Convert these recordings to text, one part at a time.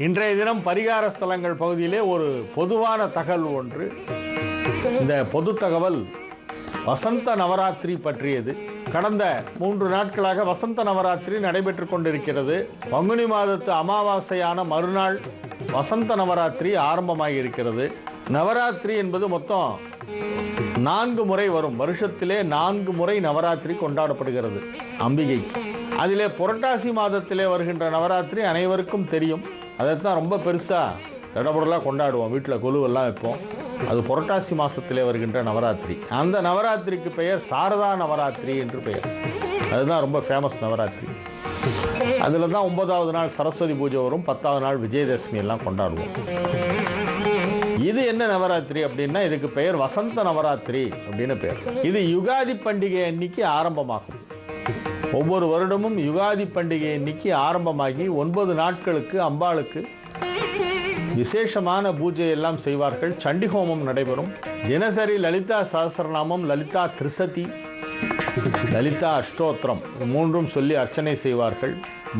இன்றைய தினம் பரிகார ஸ்தலங்கள் பகுதியிலே ஒரு பொதுவான தகவல் ஒன்று. இந்த பொது தகவல் வசந்த நவராத்திரி பற்றியது. கடந்த 3 நாட்களாக வசந்த நவராத்திரி நடைபெற்று கொண்டிருக்கிறது. பங்குனி மாதத்து அமாவாசையான மறுநாள் வசந்த நவராத்திரி ஆரம்பமாகி இருக்கிறது. நவராத்திரி என்பது மொத்தம் 4 முறை வரும். வருஷத்திலே 4 முறை நவராத்திரி கொண்டாடப்படுகிறது அம்பிகைக்கு. அதிலே புரட்டாசி மாதத்திலே வருகின்ற நவராத்திரி அனைவருக்கும் தெரியும். அதைத்தான் ரொம்ப பெருசாக தடபுடலாக கொண்டாடுவோம். வீட்டில் கொலுவெல்லாம் வைப்போம். அது புரட்டாசி மாதத்திலே வருகின்ற நவராத்திரி. அந்த நவராத்திரிக்கு பெயர் சாரதா நவராத்திரி என்று பெயர். அதுதான் ரொம்ப ஃபேமஸ் நவராத்திரி. அதில் தான் 9வது நாள் சரஸ்வதி பூஜை வரும். 10வது நாள் விஜயதசமி எல்லாம் கொண்டாடுவோம். இது என்ன நவராத்திரி அப்படின்னா, இதுக்கு பெயர் வசந்த நவராத்திரி அப்படின்னு பெயர். இது யுகாதி பண்டிகை அன்னைக்கு ஆரம்பமாகும். ஒவ்வொரு வருடமும் யுகாதி பண்டிகை அன்னைக்கு ஆரம்பமாகி 9 நாட்களுக்கு அம்பாளுக்கு விசேஷமான பூஜை எல்லாம் செய்வார்கள். சண்டிஹோமம் நடைபெறும். தினசரி லலிதா சஹஸ்ரநாமம், லலிதா திரிசதி, லலிதா அஷ்டோத்திரம் 3ம் சொல்லி அர்ச்சனை செய்வார்கள்.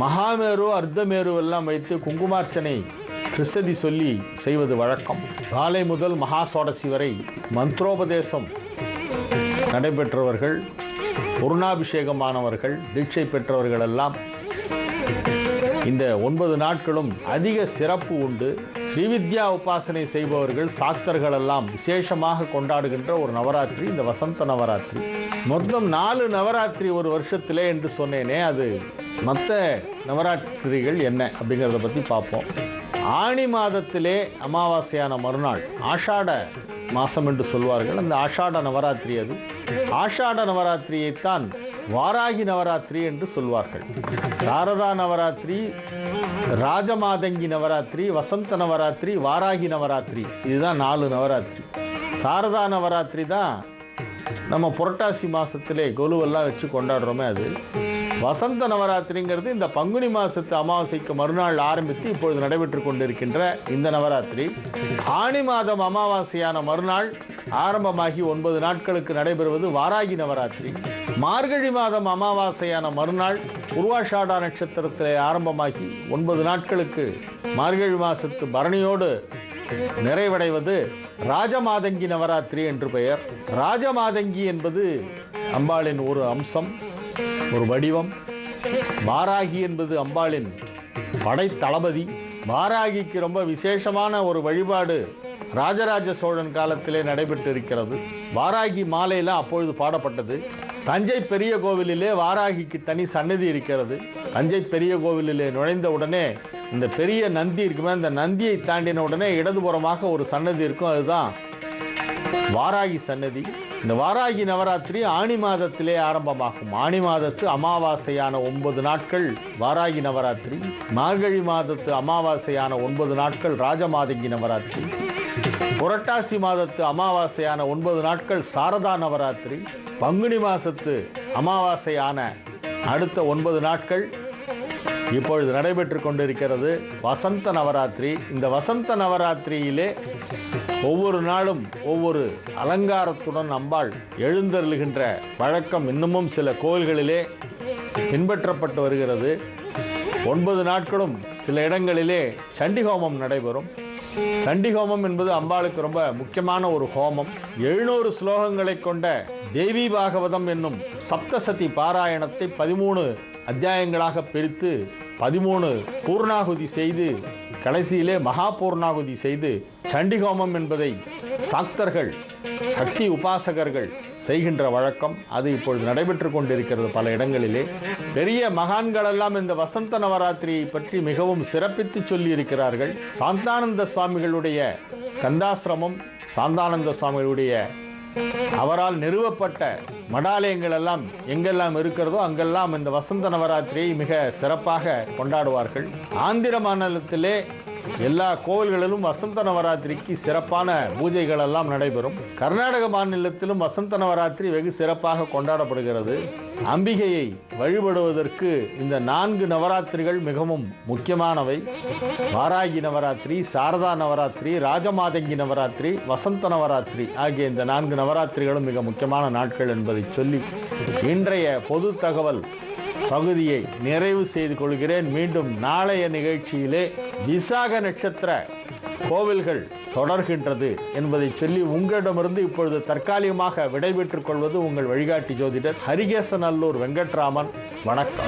மகாமேரு அர்த்தமேரு எல்லாம் வைத்து குங்குமார்ச்சனை திரிசதி சொல்லி செய்வது வழக்கம். காலை முதல் மகா சோடசி வரை மந்திரோபதேசம் நடைபெற்றவர்கள், பூர்ணாபிஷேகமானவர்கள், தீட்சை பெற்றவர்கள் எல்லாம் இந்த 9 நாட்களும் அதிக சிறப்பு உண்டு. ஸ்ரீவித்யா உபாசனை செய்பவர்கள், சாக்தர்கள் எல்லாம் விசேஷமாக கொண்டாடுகின்ற ஒரு நவராத்திரி இந்த வசந்த நவராத்திரி. மொத்தம் 4 நவராத்திரி ஒரு வருஷத்திலே என்று சொன்னேனே, அது மற்ற நவராத்திரிகள் என்ன அப்படிங்கிறத பற்றி பார்ப்போம். ஆணி மாதத்திலே அமாவாசையான மறுநாள் ஆஷாட மாதம் என்று சொல்வார்கள். அந்த ஆஷாட நவராத்திரி, அது ஆஷாட நவராத்திரியைத்தான் வாராகி நவராத்திரி என்று சொல்வார்கள். சாரதா நவராத்திரி, ராஜமாதங்கி நவராத்திரி, வசந்த நவராத்திரி, வாராகி நவராத்திரி, இதுதான் 4 நவராத்திரி. சாரதா நவராத்திரி தான் நம்ம புரட்டாசி மாதத்திலே கொலுவெல்லாம் வச்சு கொண்டாடுறோமே அது. வசந்த நவராத்திரிங்கிறது இந்த பங்குனி மாதத்து அமாவாசைக்கு மறுநாள் ஆரம்பித்து இப்பொழுது நடைபெற்று கொண்டிருக்கின்ற இந்த நவராத்திரி. ஆணி மாதம் அமாவாசையான மறுநாள் ஆரம்பமாகி 9 நாட்களுக்கு நடைபெறுவது வாராகி நவராத்திரி. மார்கழி மாதம் அமாவாசையான மறுநாள் பூர்வாஷாடா நட்சத்திரத்தில் ஆரம்பமாகி 9 நாட்களுக்கு மார்கழி மாதத்து பரணியோடு நிறைவடைவது ராஜமாதங்கி நவராத்திரி என்று பெயர். ராஜமாதங்கி என்பது அம்பாளின் ஒரு அம்சம், ஒரு வடிவம். வாராகி என்பது அம்பாளின் படைத்தளபதி. வாராகிக்கு ரொம்ப விசேஷமான ஒரு வழிபாடு ராஜராஜ சோழன் காலத்திலே நடைபெற்று இருக்கிறது. வாராகி மாலையெல்லாம் அப்பொழுது பாடப்பட்டது. தஞ்சை பெரிய கோவிலிலே வாராகிக்கு தனி சன்னதி இருக்கிறது. தஞ்சை பெரிய கோவிலிலே நுழைந்த உடனே இந்த பெரிய நந்தி இருக்குமே, அந்த நந்தியை தாண்டின உடனே இடதுபுறமாக ஒரு சன்னதி இருக்கும். அதுதான் வாராகி சன்னதி. இந்த வாராகி நவராத்திரி ஆணி மாதத்திலே ஆரம்பமாகும். ஆணி மாதத்து அமாவாசையான 9 நாட்கள் வாராகி நவராத்திரி. மார்கழி மாதத்து அமாவாசையான 9 நாட்கள் ராஜமாதங்கி நவராத்திரி. புரட்டாசி மாதத்து அமாவாசையான 9 நாட்கள் சாரதா நவராத்திரி. பங்குனி மாதத்து அமாவாசையான அடுத்த 9 நாட்கள் இப்பொழுது நடைபெற்று கொண்டிருக்கிறது வசந்த நவராத்திரி. இந்த வசந்த நவராத்திரியிலே ஒவ்வொரு நாளும் ஒவ்வொரு அலங்காரத்துடன் அம்பாள் எழுந்தருளுகின்ற வழக்கம் இன்னமும் சில கோயில்களிலே பின்பற்றப்பட்டு வருகிறது. 9 நாட்களும் சில இடங்களிலே சண்டிஹோமம் நடைபெறும். சண்டிஹோமம் என்பது அம்பாளுக்கு ரொம்ப முக்கியமான ஒரு ஹோமம். 700 ஸ்லோகங்களை கொண்ட தேவி பாகவதம் என்னும் சப்தசதி பாராயணத்தை 13 அத்தியாயங்களாக பிரித்து 13 பூர்ணாகுதி செய்து கடைசியிலே மகா பூர்ணாகுதி செய்து சண்டிஹோமம் என்பதை சாக்தர்கள், சக்தி உபாசகர்கள் செய்கின்ற வழக்கம் அது இப்பொழுது நடைபெற்று கொண்டிருக்கிறது பல இடங்களிலே. பெரிய மகான்களெல்லாம் இந்த வசந்த நவராத்திரியை பற்றி மிகவும் சிறப்பித்து சொல்லி இருக்கிறார்கள். சாந்தானந்த சுவாமிகளுடைய ஸ்கந்தாசிரமம், சாந்தானந்த சுவாமிகளுடைய அவரால் நிறுவப்பட்ட மடாலயங்கள் எல்லாம் எங்கெல்லாம் இருக்கிறதோ அங்கெல்லாம் இந்த வசந்த நவராத்திரியை மிக சிறப்பாக கொண்டாடுவார்கள். ஆந்திர மாநிலத்திலே எல்லா கோவில்களிலும் வசந்த நவராத்திரிக்கு சிறப்பான பூஜைகள் எல்லாம் நடைபெறும். கர்நாடக மாநிலத்திலும் வசந்த நவராத்திரி வெகு சிறப்பாக கொண்டாடப்படுகிறது. அம்பிகையை வழிபடுவதற்கு இந்த 4 நவராத்திரிகள் மிகவும் முக்கியமானவை. வாராகி நவராத்திரி, சாரதா நவராத்திரி, ராஜமாதங்கி நவராத்திரி, வசந்த நவராத்திரி ஆகிய இந்த 4 நவராத்திரிகளும் மிக முக்கியமான நாட்கள் என்பதை சொல்லி இன்றைய பொது தகவல் பகுதியை நிறைவு செய்து கொள்கிறேன். மீண்டும் நாளைய நிகழ்ச்சியிலே விசாக நட்சத்திர கோவில்கள் தொடர்கின்றது என்பதை சொல்லி உங்களிடமிருந்து இப்பொழுது தற்காலிகமாக விடைபெற்றுக் கொள்வது உங்கள் வழிகாட்டி ஜோதிடர் ஹரிகேசநல்லூர் வெங்கட்ராமன். வணக்கம்.